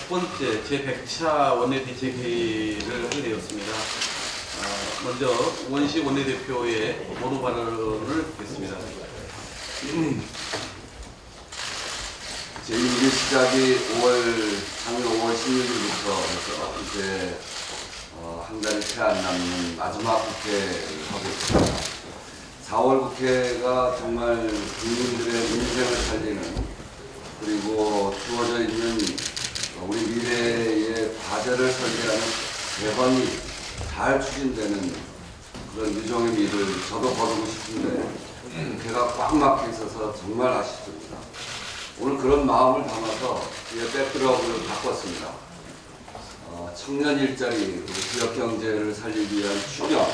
번째 제100차 원내대책회의를 하게 되었습니다. 먼저 원시 원내대표의 모두 발언을 듣겠습니다. 제1기 시작이 작년 5월 16일부터 해서 이제 한 달이 채 안 남는 마지막 국회를 하고 있습니다. 4월 국회가 정말 국민들의 인생을 살리는, 그리고 주어져 있는 우리 미래의 과제를 설계하는 개헌이 잘 추진되는 그런 유종의 미를 저도 거두고 싶은데 국회가 꽉 막혀 있어서 정말 아쉽습니다. 오늘 그런 마음을 담아서 뒤에 백드롭을 바꿨습니다. 청년 일자리, 지역 경제를 살리기 위한 추경,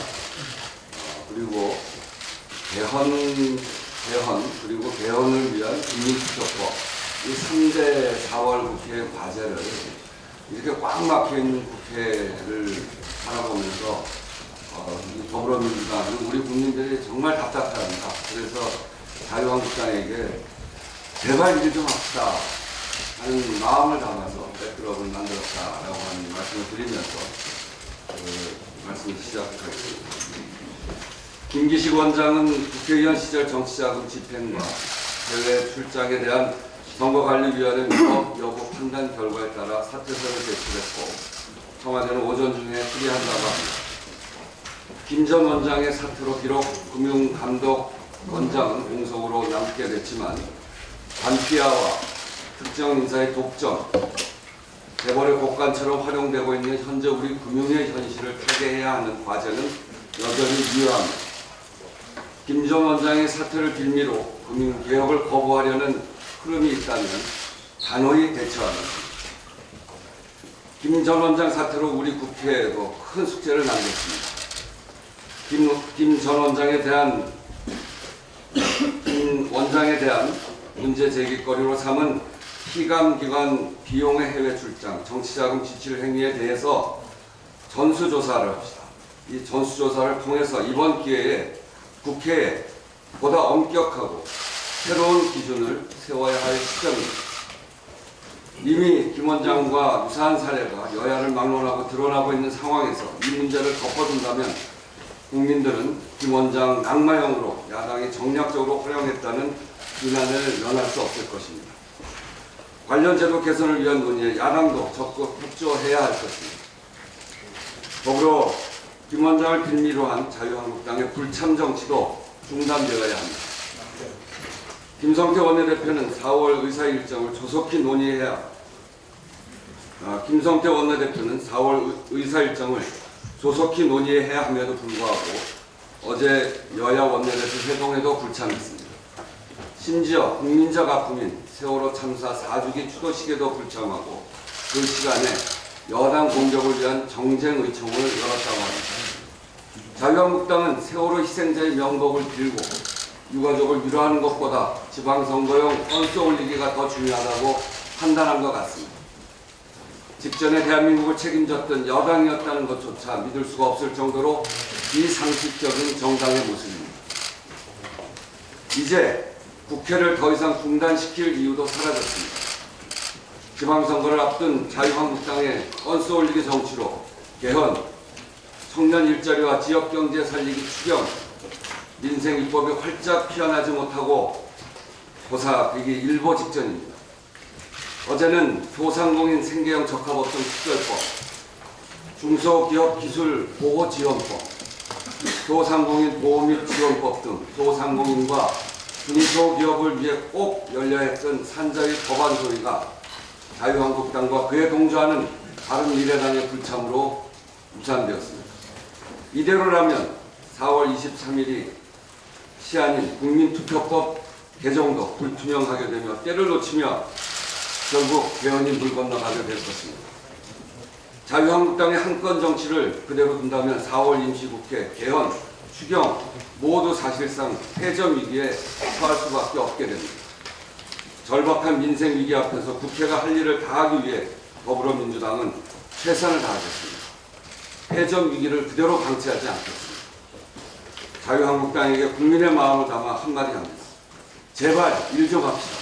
그리고 개헌, 그리고 개헌을 위한 국민투표법, 이 3대 4월 국회의 과제를 이렇게 꽉 막혀 있는 국회를 바라보면서 더불어민주당은 우리 국민들이 정말 답답해합니다. 그래서 자유한국당에게 제발 일 좀 합시다 하는 마음을 담아서 백드롭을 만들었다라고 하는 말씀을 드리면서 말씀을 시작하겠습니다. 김기식 원장은 국회의원 시절 정치자금 집행과 해외 출장에 대한 선거관리위원회 위법 여부 판단 결과에 따라 사퇴서를 제출했고 청와대는 오전 중에 수리한다고 합니다. 김 전 원장의 사퇴로 비록 금융감독원장은 공석으로 남게 됐지만 반피아와 특정 인사의 독점, 재벌의 곡간처럼 활용되고 있는 현재 우리 금융의 현실을 타개해야 하는 과제는 여전히 유효합니다. 김 전 원장의 사퇴를 빌미로 금융개혁을 거부하려는 흐름이 있다면 단호히 대처하는, 김 전 원장 사퇴로 우리 국회에도 큰 숙제를 남겼습니다. 김 전 원장에 대한 문제 제기거리로 삼은 희감기관 비용의 해외 출장, 정치자금 지출 행위에 대해서 전수조사를 합시다. 이 전수조사를 통해서 이번 기회에 국회에 보다 엄격하고 새로운 기준을 세워야 할 시점입니다. 이미 김 원장과 유사한 사례가 여야를 막론하고 드러나고 있는 상황에서 이 문제를 덮어둔다면 국민들은 김 원장 낙마형으로 야당이 정략적으로 활용했다는 비난을 면할 수 없을 것입니다. 관련 제도 개선을 위한 논의에 야당도 적극 협조해야 할 것입니다. 더불어 김 원장을 빌미로 한 자유한국당의 불참 정치도 중단되어야 합니다. 김성태 원내대표는 4월 의사 일정을 조속히 논의해야 함에도 불구하고 어제 여야 원내대표 회동에도 불참했습니다. 심지어 국민적 아픔인 세월호 참사 4주기 추도식에도 불참하고 그 시간에 여당 공격을 위한 정쟁 의총을 열었다고 합니다. 자유한국당은 세월호 희생자의 명복을 빌고 유가족을 위로하는 것보다 지방선거용 건수 올리기가 더 중요하다고 판단한 것 같습니다. 직전에 대한민국을 책임졌던 여당이었다는 것조차 믿을 수가 없을 정도로 비상식적인 정당의 모습입니다. 이제 국회를 더 이상 중단시킬 이유도 사라졌습니다. 지방선거를 앞둔 자유한국당의 건수 올리기 정치로 개헌, 청년 일자리와 지역경제 살리기 추경, 민생 입법이 활짝 피어나지 못하고 고사되기 일보 직전입니다. 어제는 소상공인 생계형 적합업종 특별법, 중소기업 기술 보호 지원법, 소상공인 보호 및 지원법 등 소상공인과 중소기업을 위해 꼭 열려야 했던 산자위 법안 소리가 자유한국당과 그에 동조하는 바른미래당의 불참으로 무산되었습니다. 이대로라면 4월 23일이 시한인 국민투표법 개정도 불투명하게 되며 때를 놓치며 결국 개헌이 물 건너가게 될 것입니다. 자유한국당의 한 건 정치를 그대로 둔다면 4월 임시국회, 개헌, 추경 모두 사실상 패전 위기에 처할 수밖에 없게 됩니다. 절박한 민생 위기 앞에서 국회가 할 일을 다하기 위해 더불어민주당은 최선을 다하겠습니다. 패전 위기를 그대로 방치하지 않겠습니다. 자유한국당에게 국민의 마음을 담아 한마디 합니다. 제발 일 좀 합시다.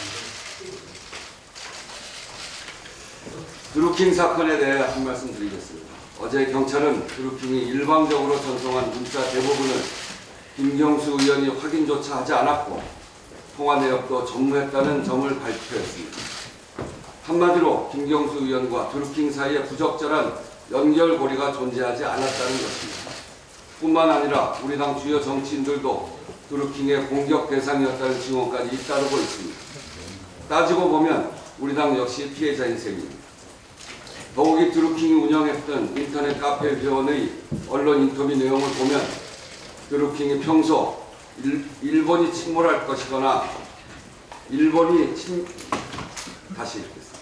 드루킹 사건에 대해 한 말씀 드리겠습니다. 어제 경찰은 드루킹이 일방적으로 전송한 문자 대부분을 김경수 의원이 확인조차 하지 않았고 통화 내역도 전무했다는 점을 발표했습니다. 한마디로 김경수 의원과 드루킹 사이에 부적절한 연결고리가 존재하지 않았다는 것입니다. 뿐만 아니라 우리 당 주요 정치인들도 드루킹의 공격 대상이었다는 증언까지 잇따르고 있습니다. 따지고 보면 우리 당 역시 피해자인 셈입니다. 더욱이 드루킹이 운영했던 인터넷 카페 회원의 언론 인터뷰 내용을 보면 드루킹이 평소 일본이 침몰할 것이거나 다시 읽겠습니다.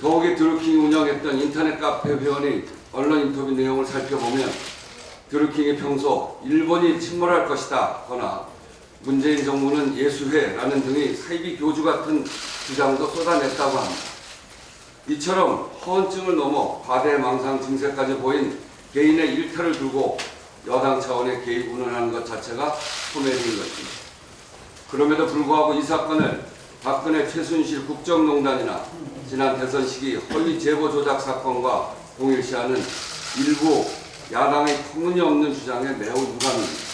더욱이 드루킹이 운영했던 인터넷 카페 회원의 언론 인터뷰 내용을 살펴보면 드루킹이 평소 일본이 침몰할 것이다 거나 문재인 정부는 예수회라는 등의 사이비 교주 같은 주장도 쏟아냈다고 합니다. 이처럼 허언증을 넘어 과대망상 증세까지 보인 개인의 일탈을 두고 여당 차원의 개입을 하는 것 자체가 소멸인 것입니다. 그럼에도 불구하고 이 사건을 박근혜 최순실 국정농단이나 지난 대선 시기 허위 제보 조작 사건과 동일시하는 일부 야당의 터무니없는 주장에 매우 유감입니다.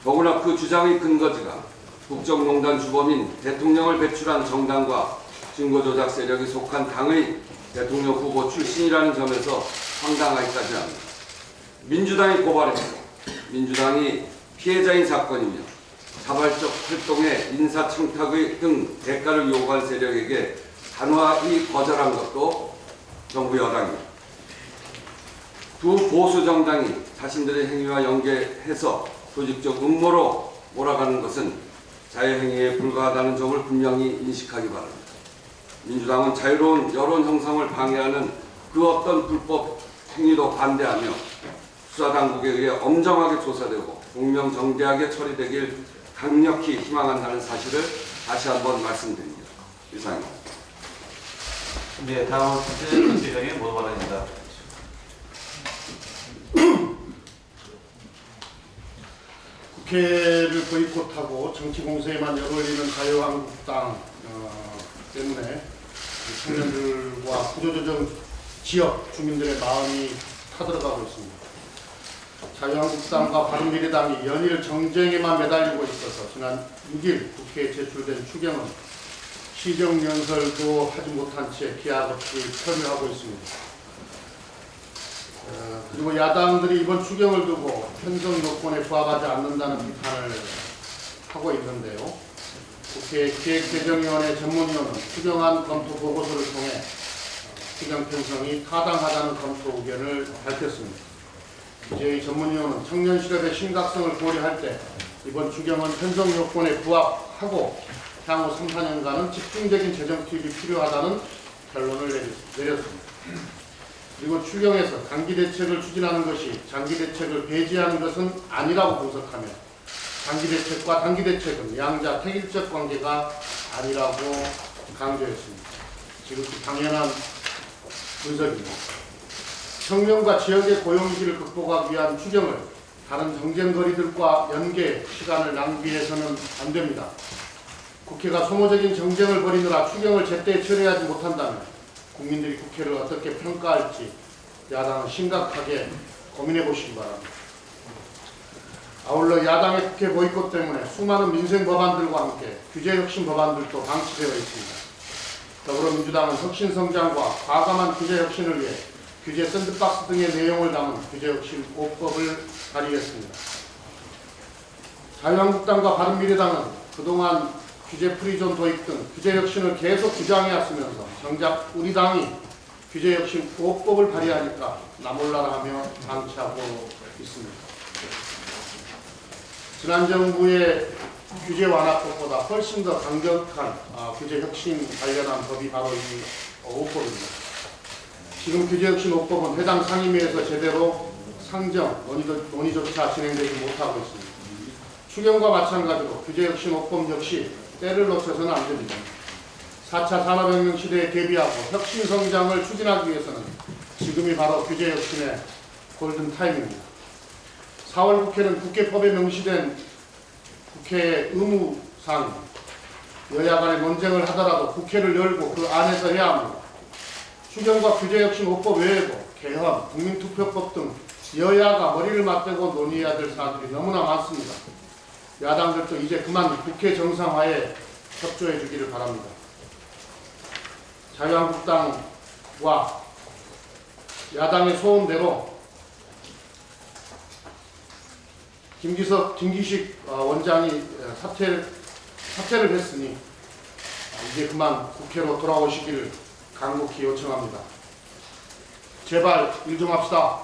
더구나 그 주장의 근거지가 국정농단 주범인 대통령을 배출한 정당과 증거조작 세력이 속한 당의 대통령 후보 출신이라는 점에서 황당하기까지 합니다. 민주당이 고발했고 민주당이 피해자인 사건이며 자발적 활동에 인사청탁의 등 대가를 요구한 세력에게 단호하게 거절한 것도 정부 여당입니다. 두 보수 정당이 자신들의 행위와 연계해서 조직적 음모로 몰아가는 것은 자유행위에 불과하다는 점을 분명히 인식하기 바랍니다. 민주당은 자유로운 여론 형성을 방해하는 그 어떤 불법 행위도 반대하며 수사당국에 의해 엄정하게 조사되고 공명정대하게 처리되길 강력히 희망한다는 사실을 다시 한번 말씀드립니다. 이상입니다. 네, 다음은 국회의장의 모두 발언입니다. 국회를 보이콧하고 정치 공세에만 열올리는 자유한국당 때문에 청년들과 구조조정 지역 주민들의 마음이 타들어가고 있습니다. 자유한국당과 바른미래당이 연일 정쟁에만 매달리고 있어서 지난 6일 국회에 제출된 추경은 시정연설도 하지 못한 채 기약 없이 표류하고 있습니다. 그리고 야당들이 이번 추경을 두고 편성 요건에 부합하지 않는다는 비판을 하고 있는데요. 국회 기획재정위원회 전문위원은 추경안 검토 보고서를 통해 추경 편성이 타당하다는 검토 의견을 밝혔습니다. 이제 전문위원은 청년 실업의 심각성을 고려할 때 이번 추경은 편성 요건에 부합하고 향후 3, 4년간은 집중적인 재정 투입이 필요하다는 결론을 내렸습니다. 그리고 추경에서 단기 대책을 추진하는 것이 장기 대책을 배제하는 것은 아니라고 분석하며 장기 대책과 단기 대책은 양자 택일적 관계가 아니라고 강조했습니다. 지극히 당연한 분석입니다. 청년과 지역의 고용위기를 극복하기 위한 추경을 다른 정쟁거리들과 연계 시간을 낭비해서는 안 됩니다. 국회가 소모적인 정쟁을 벌이느라 추경을 제때 처리하지 못한다면 국민들이 국회를 어떻게 평가할지 야당은 심각하게 고민해 보시기 바랍니다. 아울러 야당의 국회 보이콧 때문에 수많은 민생 법안들과 함께 규제혁신 법안들도 방치되어 있습니다. 더불어민주당은 혁신성장과 과감한 규제혁신을 위해 규제 샌드박스 등의 내용을 담은 규제혁신 5법을 발의했습니다. 자유한국당과 바른미래당은 그동안 규제 프리존 도입 등 규제혁신을 계속 주장해왔으면서 정작 우리 당이 규제혁신 5법을 발의하니까 나몰라라 하며 방치하고 있습니다. 지난 정부의 규제 완화법보다 훨씬 더 강력한 규제혁신 관련한 법이 바로 이 5법입니다. 지금 규제혁신 5법은 해당 상임위에서 제대로 상정, 논의조차 진행되지 못하고 있습니다. 추경과 마찬가지로 규제혁신 5법 역시 때를 놓쳐서는 안 됩니다. 4차 산업혁명 시대에 대비하고 혁신성장을 추진하기 위해서는 지금이 바로 규제혁신의 골든타임입니다. 4월 국회는 국회법에 명시된 국회의 의무사항입니다. 여야 간에 논쟁을 하더라도 국회를 열고 그 안에서 해야 합니다. 추경과 규제혁신 5법 외에도 개헌, 국민투표법 등 여야가 머리를 맞대고 논의해야 될 사안들이 너무나 많습니다. 야당들도 이제 그만 국회 정상화에 협조해 주기를 바랍니다. 자유한국당과 야당의 소원대로 김기식 원장이 사퇴를 했으니 이제 그만 국회로 돌아오시기를 간곡히 요청합니다. 제발 일 좀 합시다.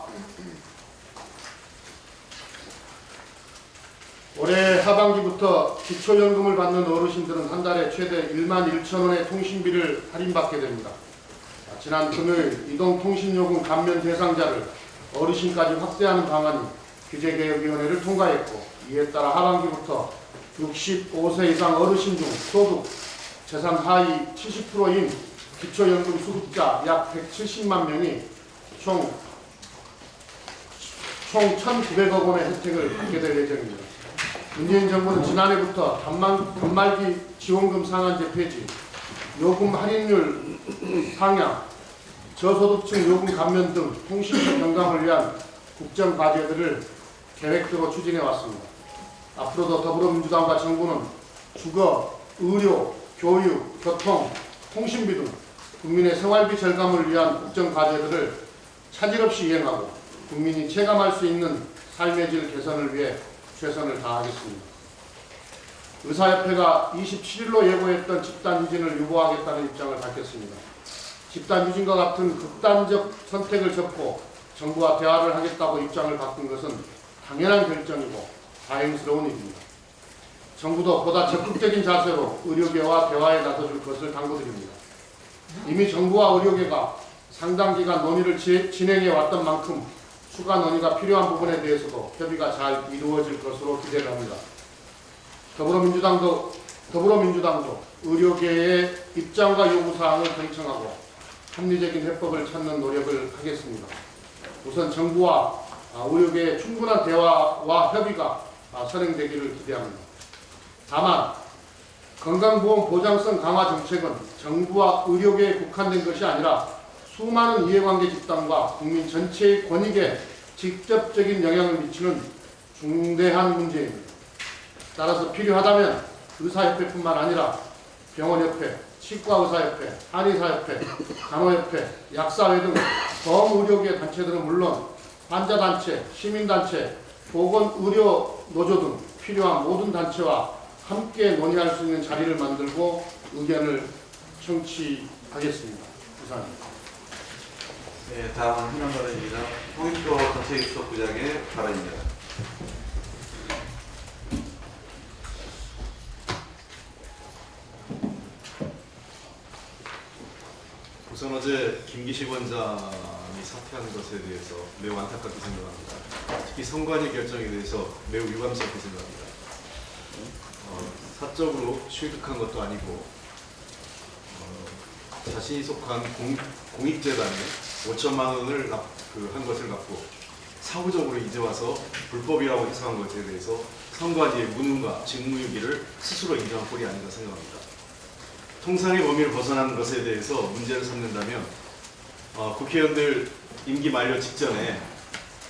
올해 하반기부터 기초연금을 받는 어르신들은 한 달에 최대 11,000원의 통신비를 할인받게 됩니다. 지난 금요일 이동통신요금 감면 대상자를 어르신까지 확대하는 방안이 규제개혁위원회를 통과했고, 이에 따라 하반기부터 65세 이상 어르신 중 소득, 재산 하위 70%인 기초연금 수급자 약 170만 명이 총 1,900억 원의 혜택을 받게 될 예정입니다. 문재인 정부는 지난해부터 단말기 지원금 상한제 폐지, 요금 할인율 상향, 저소득층 요금 감면 등 통신비 경감을 위한 국정 과제들을 계획대로 추진해 왔습니다. 앞으로도 더불어민주당과 정부는 주거, 의료, 교육, 교통, 통신비 등 국민의 생활비 절감을 위한 국정 과제들을 차질 없이 이행하고 국민이 체감할 수 있는 삶의 질 개선을 위해 최선을 다하겠습니다. 의사협회가 27일로 예고했던 집단휴진을 유보하겠다는 입장을 밝혔습니다. 집단휴진과 같은 극단적 선택을 접고 정부와 대화를 하겠다고 입장을 바꾼 것은 당연한 결정이고 다행스러운 일입니다. 정부도 보다 적극적인 자세로 의료계와 대화에 나서줄 것을 당부드립니다. 이미 정부와 의료계가 상당 기간 논의를 진행해 왔던 만큼 추가 논의가 필요한 부분에 대해서도 협의가 잘 이루어질 것으로 기대를 합니다. 더불어민주당도 의료계의 입장과 요구사항을 경청하고 합리적인 해법을 찾는 노력을 하겠습니다. 우선 정부와 의료계의 충분한 대화와 협의가 선행되기를 기대합니다. 다만 건강보험 보장성 강화 정책은 정부와 의료계에 국한된 것이 아니라 수많은 이해관계 집단과 국민 전체의 권익에 직접적인 영향을 미치는 중대한 문제입니다. 따라서 필요하다면 의사협회뿐만 아니라 병원협회, 치과의사협회, 한의사협회, 간호협회, 약사회 등 범의료계 단체들은 물론 환자단체, 시민단체, 보건의료노조 등 필요한 모든 단체와 함께 논의할 수 있는 자리를 만들고 의견을 청취하겠습니다. 이상입니다. 네, 다음은 희망 발언입니다. 홍익표 정책수석부장의 발언입니다. 우선 어제 김기식 원장이 사퇴하는 것에 대해서 매우 안타깝게 생각합니다. 특히 선관위 결정에 대해서 매우 유감스럽게 생각합니다. 사적으로 취득한 것도 아니고 자신이 속한 공익재단에 5천만 원을 한 것을 갖고 사후적으로 이제 와서 불법이라고 해석한 것에 대해서 선관위의 무능과 직무유기를 스스로 인정한 꼴이 아닌가 생각합니다. 통상의 범위를 벗어나는 것에 대해서 문제를 삼는다면 국회의원들 임기 만료 직전에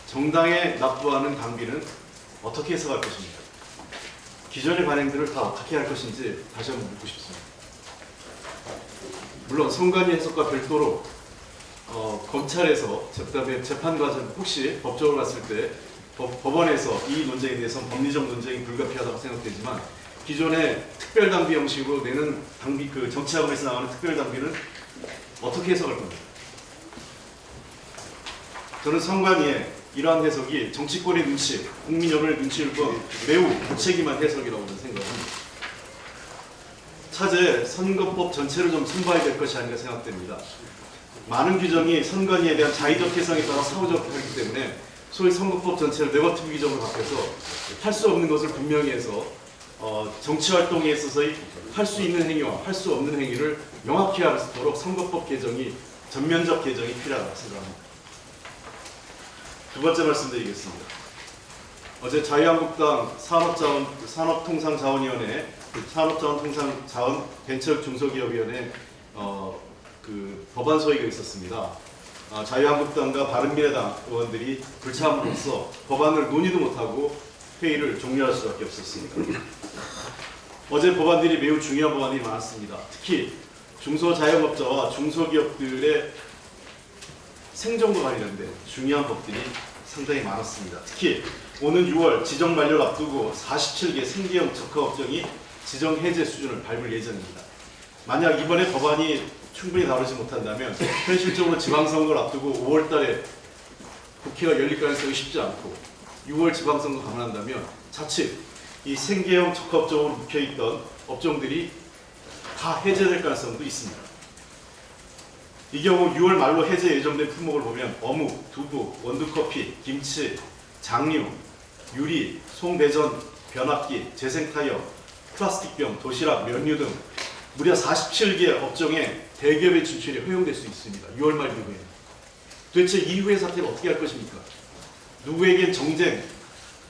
정당에 납부하는 당비는 어떻게 해석할 것입니까? 기존의 관행들을 다 어떻게 할 것인지 다시 한번 묻고 싶습니다. 물론 선관위 해석과 별도로 검찰에서 그다음에 재판 과정 혹시 법적으로 봤을 때 법원에서 이 논쟁에 대해서는 법리적 논쟁이 불가피하다고 생각되지만 기존의 특별당비 형식으로 내는 당비, 그 정치자금에서 나오는 특별당비는 어떻게 해석할 겁니까? 저는 선관위의 이러한 해석이 정치권의 눈치, 국민 여론의 눈치를 본 매우 무책임한 해석이라고 저는 생각합니다. 차제 선거법 전체를 좀 손봐야 될 것이 아닌가 생각됩니다. 많은 규정이 선관위에 대한 자의적 해석에 따라 사후적이기 때문에 소위 선거법 전체를 네거티브 규정으로 바뀌어서 할 수 없는 것을 분명히 해서 정치활동에 있어서의 할 수 있는 행위와 할 수 없는 행위를 명확히 할 수 있도록 선거법 개정이 전면적 개정이 필요하다고 생각합니다. 두 번째 말씀드리겠습니다. 어제 자유한국당 산업통상자원위원회, 산업자원통상자원 벤처 중소기업위원회 그 법안 소위가 있었습니다. 자유한국당과 바른미래당 의원들이 불참으로써 법안을 논의도 못하고 회의를 종료할 수밖에 없었습니다. 어제 법안들이 매우 중요한 법안이 많았습니다. 특히 중소자영업자와 중소기업들의 생존과 관련된 중요한 법들이 상당히 많았습니다. 특히 오는 6월 지정 만료를 앞두고 47개 생계형 적합업종이 지정 해제 수준을 밟을 예정입니다. 만약 이번에 법안이 충분히 다루지 못한다면 현실적으로 지방선거를 앞두고 5월 달에 국회가 열릴 가능성이 쉽지 않고 6월 지방선거 감안한다면 자칫 이 생계형 적합적으로 묵혀있던 업종들이 다 해제될 가능성도 있습니다. 이 경우 6월 말로 해제 예정된 품목을 보면 어묵, 두부, 원두커피, 김치, 장류, 유리, 송배전, 변압기, 재생타이어, 플라스틱병, 도시락, 면류 등 무려 47개 업종에 대기업의 진출이 허용될 수 있습니다. 6월 말 이후에. 도대체 이후의 사태를 어떻게 할 것입니까? 누구에겐 정쟁,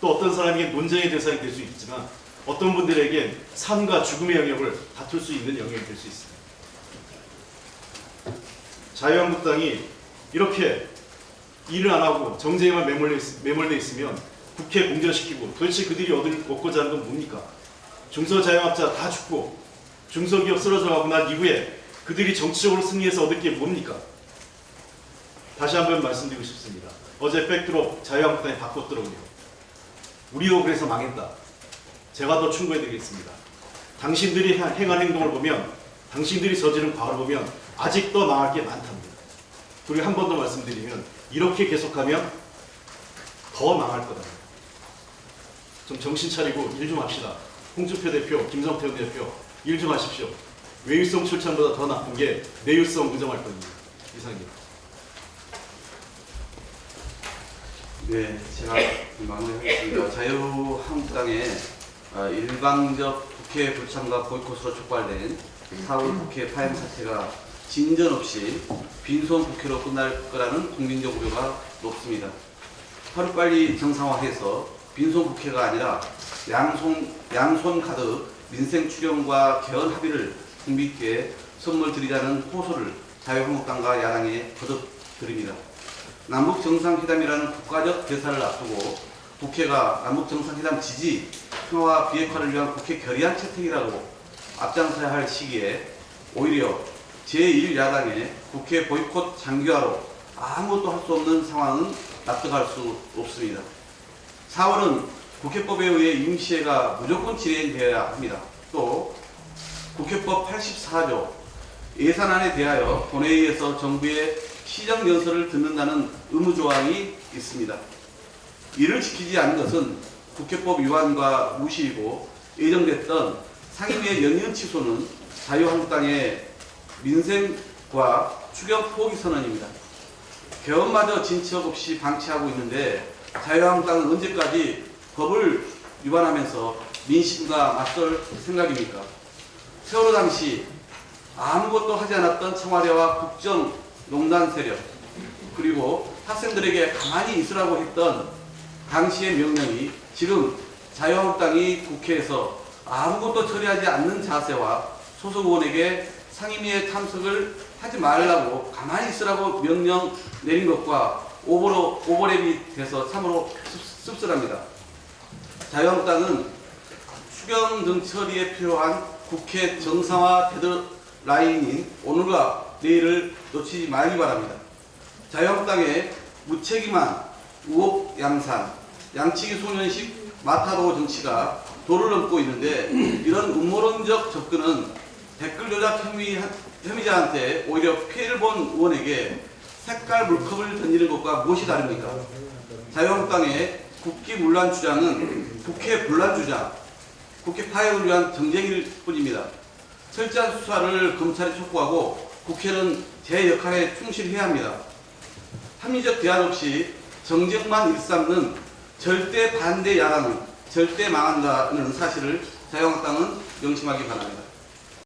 또 어떤 사람에겐 논쟁의 대상이 될 수 있지만 어떤 분들에겐 삶과 죽음의 영역을 다툴 수 있는 영역이 될 수 있습니다. 자유한국당이 이렇게 일을 안 하고 정쟁에만 매몰돼 있으면 국회 공전시키고 도대체 그들이 얻고자 하는 건 뭡니까? 중소자영업자 다 죽고 중소기업 쓰러져가고 난 이후에 그들이 정치적으로 승리해서 얻을 게 뭡니까? 다시 한번 말씀드리고 싶습니다. 어제 백드롭 자유한국당이 바꿨더라고요. 우리도 그래서 망했다. 제가 더 충고해드리겠습니다. 당신들이 행한 행동을 보면, 당신들이 저지른 과거를 보면 아직도 망할 게 많답니다. 그리고 한 번 더 말씀드리면 이렇게 계속하면 더 망할 거다. 좀 정신 차리고 일 좀 합시다. 홍준표 대표, 김성태 대표 일 좀 하십시오. 외유성 출찬보다 더 나쁜 게 내유성 의정할 겁니다. 이상입니다. 네, 제가 마무리하겠습니다. 자유한국당의 일방적 국회 불참과 보이콧으로 촉발된 4월 국회 파행 사태가 진전 없이 빈손 국회로 끝날 거라는 국민적 우려가 높습니다. 하루빨리 정상화해서 빈손 국회가 아니라 양손 가득 민생 추경과 개헌 합의를 국민께 선물 드리자는 호소를 자유한국당과 야당에 거듭 드립니다. 남북 정상회담이라는 국가적 대사를 앞두고 국회가 남북 정상회담 지지, 평화와 비핵화를 위한 국회 결의안 채택이라고 앞장서야 할 시기에 오히려 제1야당의 국회 보이콧 장기화로 아무것도 할 수 없는 상황은 납득할 수 없습니다. 4월은 국회법에 의해 임시회가 무조건 진행되어야 합니다. 또 국회법 84조 예산안에 대하여 본회의에서 정부의 시정연설을 듣는다는 의무조항이 있습니다. 이를 지키지 않은 것은 국회법 위반과 무시이고 예정됐던 상임위의 연이은 취소는 자유한국당의 민생과 추경 포기 선언입니다. 개헌마저 진척 없이 방치하고 있는데 자유한국당은 언제까지 법을 위반하면서 민심과 맞설 생각입니까? 세월호 당시 아무것도 하지 않았던 청와대와 국정농단 세력 그리고 학생들에게 가만히 있으라고 했던 당시의 명령이 지금 자유한국당이 국회에서 아무것도 처리하지 않는 자세와 소속 의원에게 상임위에 참석을 하지 말라고 가만히 있으라고 명령 내린 것과 오버랩이 돼서 참으로 씁쓸합니다. 자유한국당은 추경 등 처리에 필요한 국회 정상화 데드라인인 오늘과 내일을 놓치지 말기 바랍니다. 자유한국당의 무책임한 의혹 양산, 양치기 소년식 마타도 정치가 도를 넘고 있는데 이런 음모론적 접근은 댓글 조작 혐의자한테 오히려 피해를 본 의원에게 색깔 물컵을 던지는 것과 무엇이 다릅니까? 자유한국당의 국기문란 주장은 국회 분란 주장, 국회 파행을 위한 정쟁일 뿐입니다. 철저한 수사를 검찰이 촉구하고 국회는 제 역할에 충실해야 합니다. 합리적 대안 없이 정쟁만 일삼는 절대 반대 야당은 절대 망한다는 사실을 자유한국당은 명심하기 바랍니다.